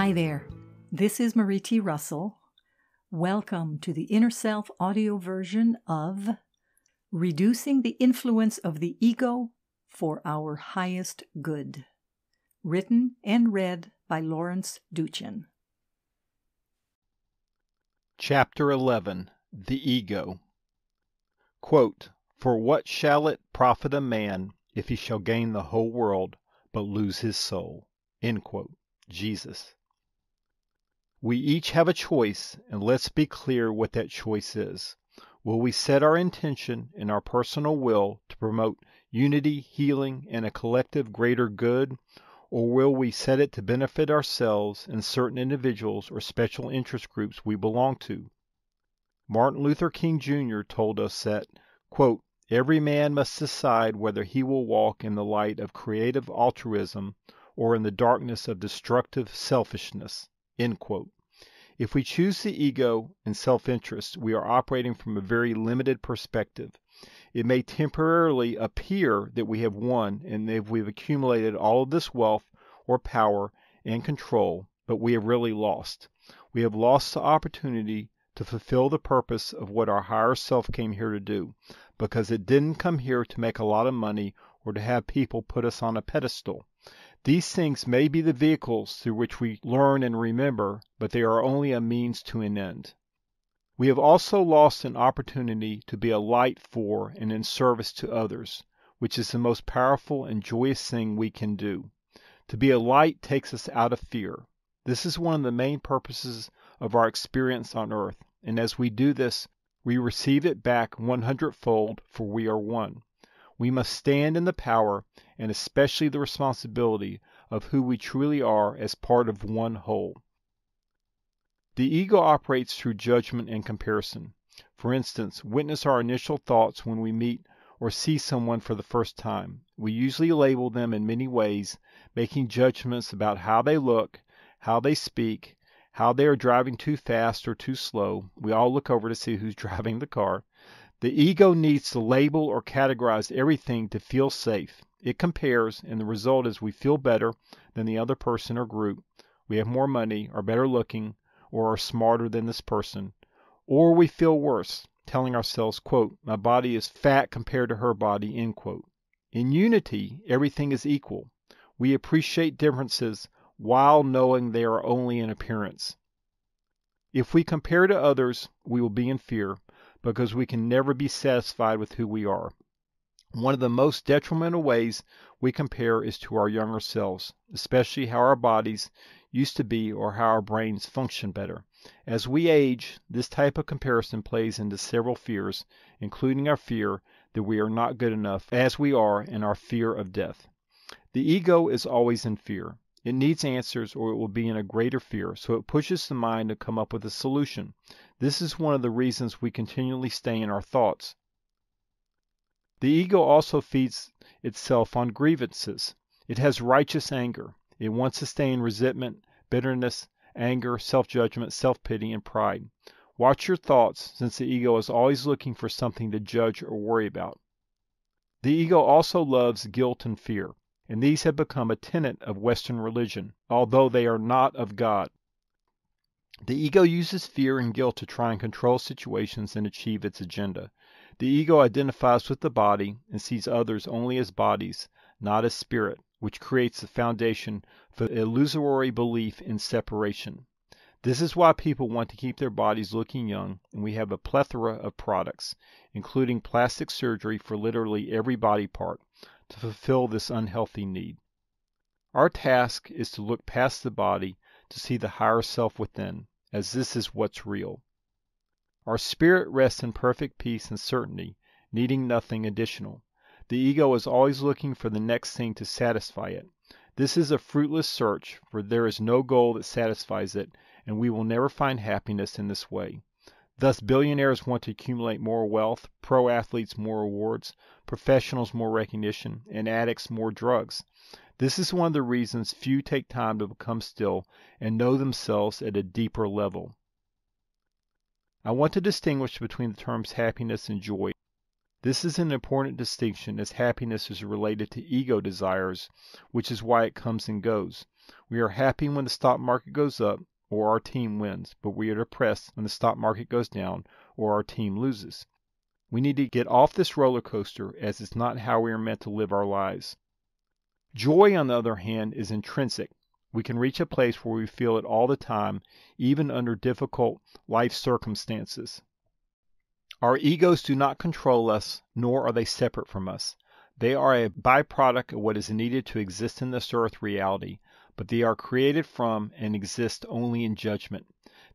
Hi there, this is Marie T. Russell. Welcome to the Inner Self audio version of Reducing the Influence of the Ego for Our Highest Good, written and read by Lawrence Doochin. Chapter 11. The Ego. Quote, "For what shall it profit a man if he shall gain the whole world, but lose his soul?" End quote. Jesus. We each have a choice, and let's be clear what that choice is. Will we set our intention and our personal will to promote unity, healing, and a collective greater good, or will we set it to benefit ourselves and certain individuals or special interest groups we belong to? Martin Luther King Jr. told us that, quote, "Every man must decide whether he will walk in the light of creative altruism or in the darkness of destructive selfishness." End quote. If we choose the ego and self-interest, we are operating from a very limited perspective. It may temporarily appear that we have won and that we've accumulated all of this wealth or power and control, but we have really lost. We have lost the opportunity to fulfill the purpose of what our higher self came here to do, because it didn't come here to make a lot of money or to have people put us on a pedestal. These things may be the vehicles through which we learn and remember, but they are only a means to an end. We have also lost an opportunity to be a light for and in service to others, which is the most powerful and joyous thing we can do. To be a light takes us out of fear. This is one of the main purposes of our experience on earth, and as we do this, we receive it back 100-fold, for we are one. We must stand in the power, and especially the responsibility, of who we truly are as part of one whole. The ego operates through judgment and comparison. For instance, witness our initial thoughts when we meet or see someone for the first time. We usually label them in many ways, making judgments about how they look, how they speak, how they are driving too fast or too slow. We all look over to see who's driving the car. The ego needs to label or categorize everything to feel safe. It compares, and the result is we feel better than the other person or group. We have more money, are better looking, or are smarter than this person. Or we feel worse, telling ourselves, quote, "My body is fat compared to her body," end quote. In unity, everything is equal. We appreciate differences while knowing they are only an appearance. If we compare to others, we will be in fear, because we can never be satisfied with who we are. One of the most detrimental ways we compare is to our younger selves, especially how our bodies used to be or how our brains function better. As we age, this type of comparison plays into several fears, including our fear that we are not good enough as we are and our fear of death. The ego is always in fear. It needs answers or it will be in a greater fear, so it pushes the mind to come up with a solution. This is one of the reasons we continually stay in our thoughts. The ego also feeds itself on grievances. It has righteous anger. It wants to stay in resentment, bitterness, anger, self-judgment, self-pity, and pride. Watch your thoughts, since the ego is always looking for something to judge or worry about. The ego also loves guilt and fear, and these have become a tenet of Western religion, although they are not of God. The ego uses fear and guilt to try and control situations and achieve its agenda. The ego identifies with the body and sees others only as bodies, not as spirit, which creates the foundation for the illusory belief in separation. This is why people want to keep their bodies looking young, and we have a plethora of products, including plastic surgery for literally every body part, to fulfill this unhealthy need. Our task is to look past the body to see the higher self within, as this is what's real. Our spirit rests in perfect peace and certainty, needing nothing additional. The ego is always looking for the next thing to satisfy it. This is a fruitless search, for there is no goal that satisfies it, and we will never find happiness in this way. Thus, billionaires want to accumulate more wealth, pro athletes more awards, professionals more recognition, and addicts more drugs. This is one of the reasons few take time to become still and know themselves at a deeper level. I want to distinguish between the terms happiness and joy. This is an important distinction, as happiness is related to ego desires, which is why it comes and goes. We are happy when the stock market goes up or our team wins, but we are depressed when the stock market goes down or our team loses. We need to get off this roller coaster, as it's not how we are meant to live our lives. Joy, on the other hand, is intrinsic. We can reach a place where we feel it all the time, even under difficult life circumstances. Our egos do not control us, nor are they separate from us. They are a byproduct of what is needed to exist in this earth reality, but they are created from and exist only in judgment.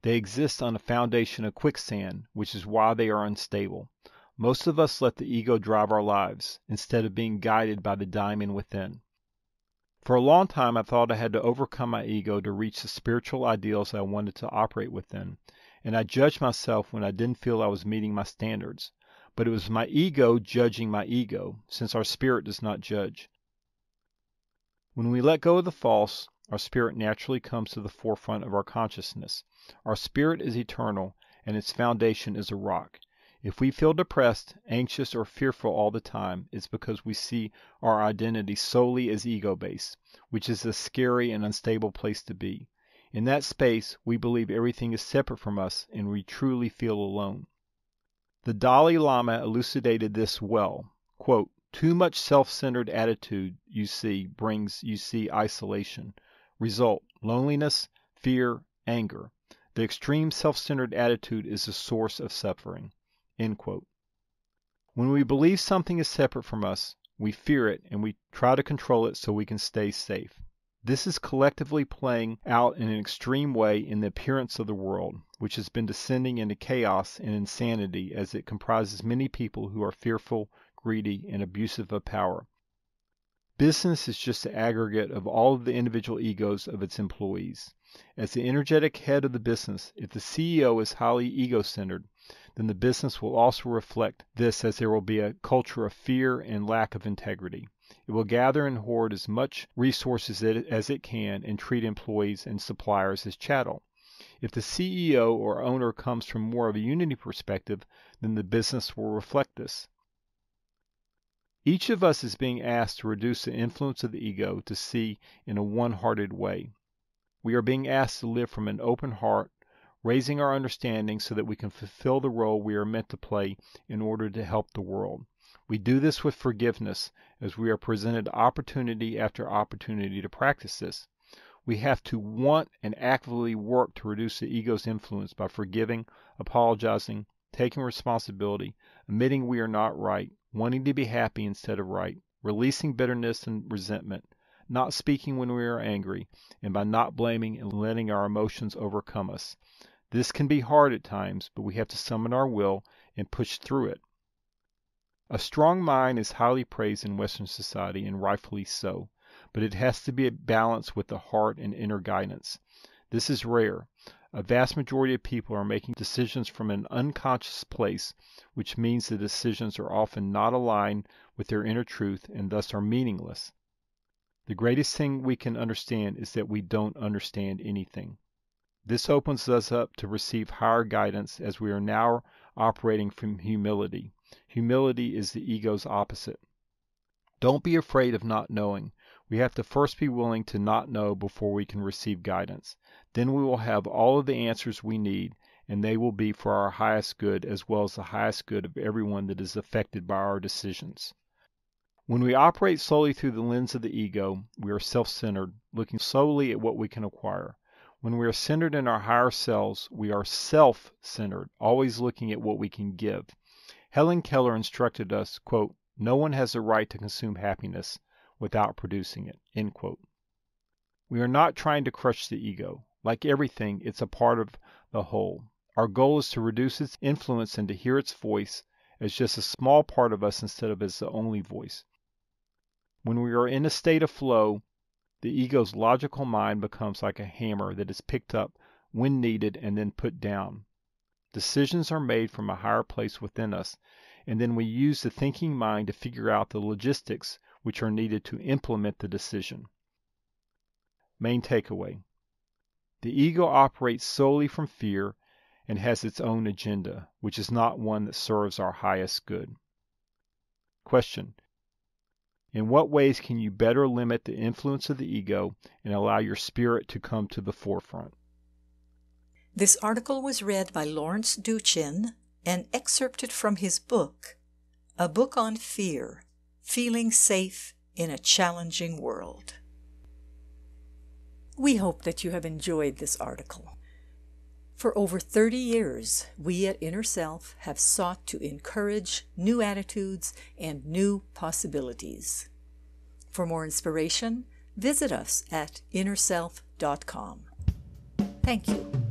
They exist on a foundation of quicksand, which is why they are unstable. Most of us let the ego drive our lives, instead of being guided by the diamond within. For a long time I thought I had to overcome my ego to reach the spiritual ideals I wanted to operate within, and I judged myself when I didn't feel I was meeting my standards. But it was my ego judging my ego, since our spirit does not judge. When we let go of the false, our spirit naturally comes to the forefront of our consciousness. Our spirit is eternal, and its foundation is a rock. If we feel depressed, anxious, or fearful all the time, it's because we see our identity solely as ego-based, which is a scary and unstable place to be. In that space, we believe everything is separate from us, and we truly feel alone. The Dalai Lama elucidated this well. Quote, "Too much self-centered attitude, brings isolation. Result, loneliness, fear, anger. The extreme self-centered attitude is the source of suffering." End quote. When we believe something is separate from us, we fear it and we try to control it so we can stay safe. This is collectively playing out in an extreme way in the appearance of the world, which has been descending into chaos and insanity as it comprises many people who are fearful, greedy, and abusive of power. Business is just the aggregate of all of the individual egos of its employees. As the energetic head of the business, if the CEO is highly ego-centered, then the business will also reflect this, as there will be a culture of fear and lack of integrity. It will gather and hoard as much resources as it can and treat employees and suppliers as chattel. If the CEO or owner comes from more of a unity perspective, then the business will reflect this. Each of us is being asked to reduce the influence of the ego to see in a one-hearted way. We are being asked to live from an open heart, raising our understanding so that we can fulfill the role we are meant to play in order to help the world. We do this with forgiveness, as we are presented opportunity after opportunity to practice this. We have to want and actively work to reduce the ego's influence by forgiving, apologizing, taking responsibility, admitting we are not right, wanting to be happy instead of right, releasing bitterness and resentment, not speaking when we are angry, and by not blaming and letting our emotions overcome us. This can be hard at times, but we have to summon our will and push through it. A strong mind is highly praised in Western society, and rightfully so, but it has to be balanced with the heart and inner guidance. This is rare. A vast majority of people are making decisions from an unconscious place, which means the decisions are often not aligned with their inner truth and thus are meaningless. The greatest thing we can understand is that we don't understand anything. This opens us up to receive higher guidance, as we are now operating from humility. Humility is the ego's opposite. Don't be afraid of not knowing. We have to first be willing to not know before we can receive guidance. Then we will have all of the answers we need, and they will be for our highest good as well as the highest good of everyone that is affected by our decisions. When we operate solely through the lens of the ego, we are self-centered, looking solely at what we can acquire. When we are centered in our higher selves, we are self-centered, always looking at what we can give. Helen Keller instructed us, quote, "No one has the right to consume happiness without producing it," end quote. We are not trying to crush the ego. Like everything, it's a part of the whole. Our goal is to reduce its influence and to hear its voice as just a small part of us instead of as the only voice. When we are in a state of flow, the ego's logical mind becomes like a hammer that is picked up when needed and then put down. Decisions are made from a higher place within us, and then we use the thinking mind to figure out the logistics which are needed to implement the decision. Main takeaway: the ego operates solely from fear and has its own agenda, which is not one that serves our highest good. Question: in what ways can you better limit the influence of the ego and allow your spirit to come to the forefront? This article was read by Lawrence Doochin and excerpted from his book, A Book on Fear, Feeling Safe in a Challenging World. We hope that you have enjoyed this article. For over 30 years, we at Inner Self have sought to encourage new attitudes and new possibilities. For more inspiration, visit us at innerself.com. Thank you.